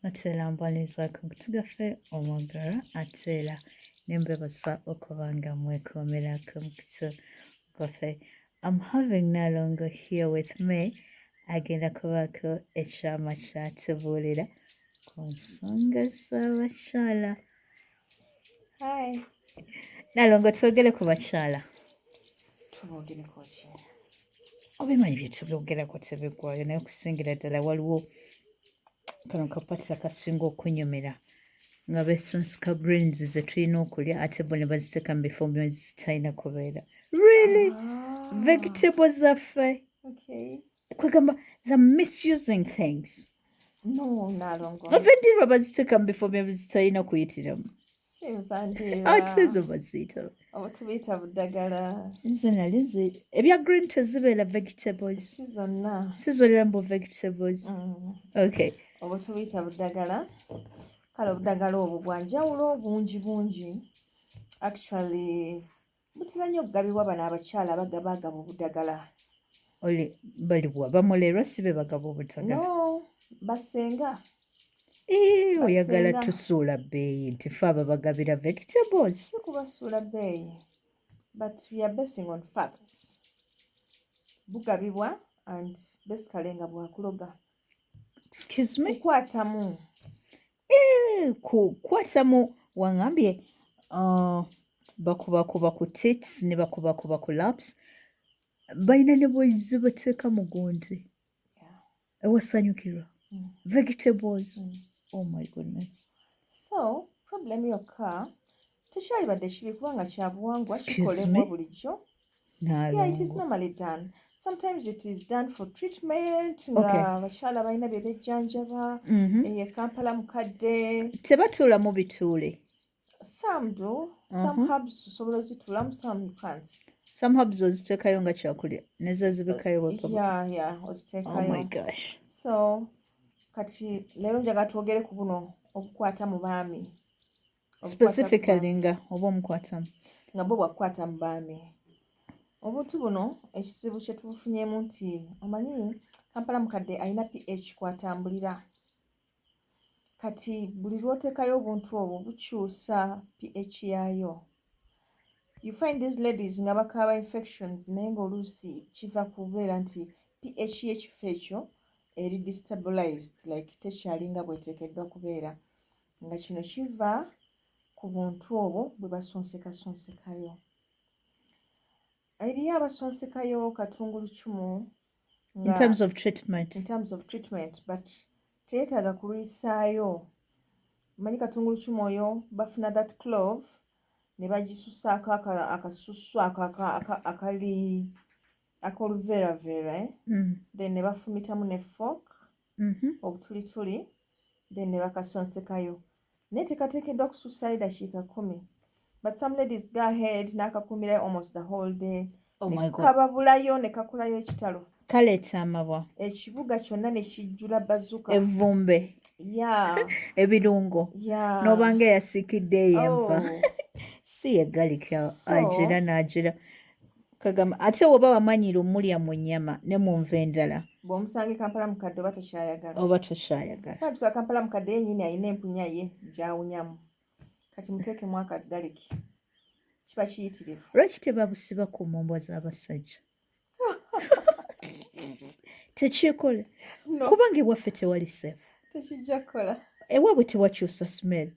Atela mbaliza kumutugaffe omwagala atela nembebasa okubanga mwekomera kumutugaffe. I'm having Nalongo here with me. Agenda kubako ekyama kyatubuulira ku nsonga z'abakyala. Hi. Nalongo twogere ku bakyala. Tubogere ku ki? Obimanyi bye tubyogeraku tebiggwayo naye okusingira ddala waliwo kano kapatira kasinga okunyumira nga besunsuka greens ze tulina okulya ate bo ne baziteeka mu bifo bye zitalina kubeera. Really? Vegetables zaffe. Okay. Kwegamba they're misusing things. No, Nalongo. Ovendirwa baziteeka mu bifo bye zitalina kuyitiramu. Sinvandirwa. Ate ezo baziyita. Oba tubiyita buddagala. Nze nali nze ebya green tezibeera vegetables. Si zonna. Sizolera mbu vegetables. Okay. Oba tubiyita buddagala. Kale obuddagala obwo bwanjawulo bungi. Actually, butera nnyo okugabibwa bano abakyala bagaba obuddagala. Oli baliwa bamulerwa si be bagaba obutagala. No, basenga. Oyagala tusuula bbeeyi nti fe ababagabira vegetables. Si kubasuula bbeeyi, but we are basing on facts. Bugabibwa and basically nga bwakuloga. Excuse me? Kukwatamu. Kukwatamu wangambye bakubakuba ku tits ne bakubakuba ku laps. Balina ne bwezi bateeka mu gundi. Ewasanyukirwa. Vegetables. Oh my goodness. So, problem yokka tekyalibadde kibi kubanga kya buwangwa Excuse kikolebwa me? bulijjo. Nalongo. Yeah, it is normally done. Sometimes it is done for treatment. Okay. Nga abakyala balina bye bejjanjaba. Kampala mukadde. Tebatuula mu bituule. Some do. Some herbs osobola ozituulamu, some you can't. Some herbs oziteekayo nga kyakulya nezo zibikayo wekaba. Yeah, Oh oziteekayo. my gosh. So, kati leero njagala twogere ku buno obukwata mu baami. Specifically nga oba omukwatamu. Nga bo bwakukwata mu baami. Obuntu buno ekizibu kye tubufunyeemu nti omanyi Kampala mukadde alina pH kwatambulira. Kati buli lw'oteekayo obuntu obwo bukyusa pH yaayo. You find these ladies nga bakaaba infections naye ng'oluusi kiva kubeera nti pH y'ekifo ekyo eri destabilized, like tekyalinga bw'eteekeddwa kubeera. Nga kino kiva ku buntu obwo bwe basonsekasonsekayo. Eriyo abasonsekayo katungulucumu In terms of treatment. In terms of treatment, but teetaaga kulwisaayo. Manyi katungulucumu oyo bafuna that clove ne bagisusaako akasusu akali ak'oluveravera. Then ne bafumitamu ne fork obutulituli, then ne bakasonsekayo. Naye tekateekeddwa kususayo dakiika 10. But some ladies go ahead n'akakumirayo almost the whole day. Oh my God. Kababulayo ne kakulayo ekitalo. Kaleeta amabwa. Ekibuga kyonna ne kijjula bazuka. Evvumbe. Yeah. Ebirungo. Yeah. N'obanga yasikidde yenva. Si yegalika agira n'agira. Kagamba ate oba wamanyira omulya mu nnyama ne mu nva endala. Bw'omusange Kampala mukadde oba tokyayagala. Oba tokyayagala. Kati kwa Kampala mukadde yennyini alina empunya ye gy'awunyamu. Kati muteekemu akagaliki. Kiba kiyitirivu. Lwaki tebabusiba ku mbombwa z'abasajja? Tekikola. No. Kubanga ewaffe tewali sefu. Tekijja kukola. Ewaabwe tewakyusa smell.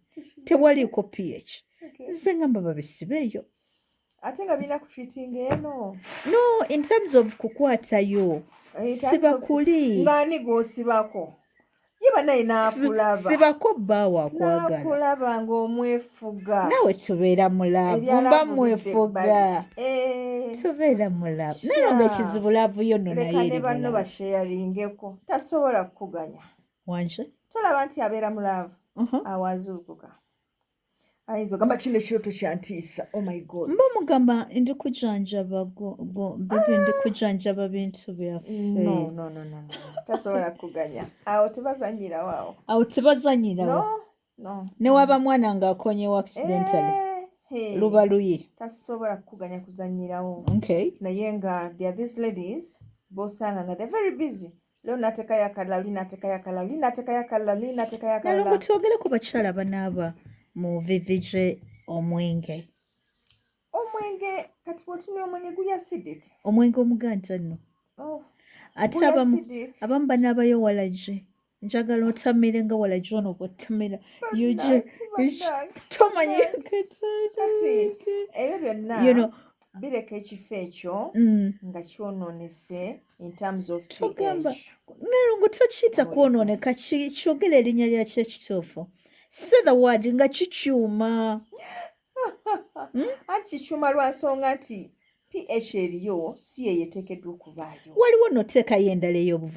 Tewaliiko pH. Nze ngamba babisibe eyo. Ate nga birina kutreatinga eno. No, in terms of kukwatayo. Sibakuli. Ng'ani gw'osibako? Ye banaye n'akulaba. Sibako bbaawo akwagala. N'akulaba ng'omwefuga. Naawe tobeera mulaavu. Mba mwefuga. Tobeera mulaavu. Naye ng'ekizibu laavu yonno naye eri mulaavu. Leka ne banno basheyaringeko. Tasobola kukuganya. Wanje? Tolaba nti abeera mulaavu. Awazuukuka. Ayinza ogamba kino ekyoto kyantiisa. Oh my God. Mba mugamba ndi kujanjaba bibi ndi kujanjaba bintu byaffe. No. Tasobola kukuganya. Awo tebazanyirawo awo. Awo tebazanyirawo. No. Ne waba mwana ng'akonyewo accidentally. Luba luye. Tasobola kukuganya kuzanyirawo. Okay. Naye nga there are these ladies b'osanga nga they're very busy. leo nateekayo akalala oli nateekayo akalala oli nateekayo akalala oli nateekayo akalala. Nalongo twogere ku bakyala banaaba mu VVG omwenge. Omwenge kati bw'otumya omwenge guli acidic. Omwenge omuganda nno. Ate Guli abamu acidic. banaabayo walagi. Njagala otamire nga walagi ono bw'ottamira. Tomanyi kati ebyo byonna you know, bireka ekifo ekyo nga kyonoonese in terms of togamba pH. Nalongo tokiyita kwonooneka kyogera erinnya lyakyo ekituufu. Say the word nga kikyuma. Anti kikyuma lwa nsonga nti pH eriyo si yeeteekeddwa okubaayo. Waliwo n'oteekayo endala ey'obuvumu.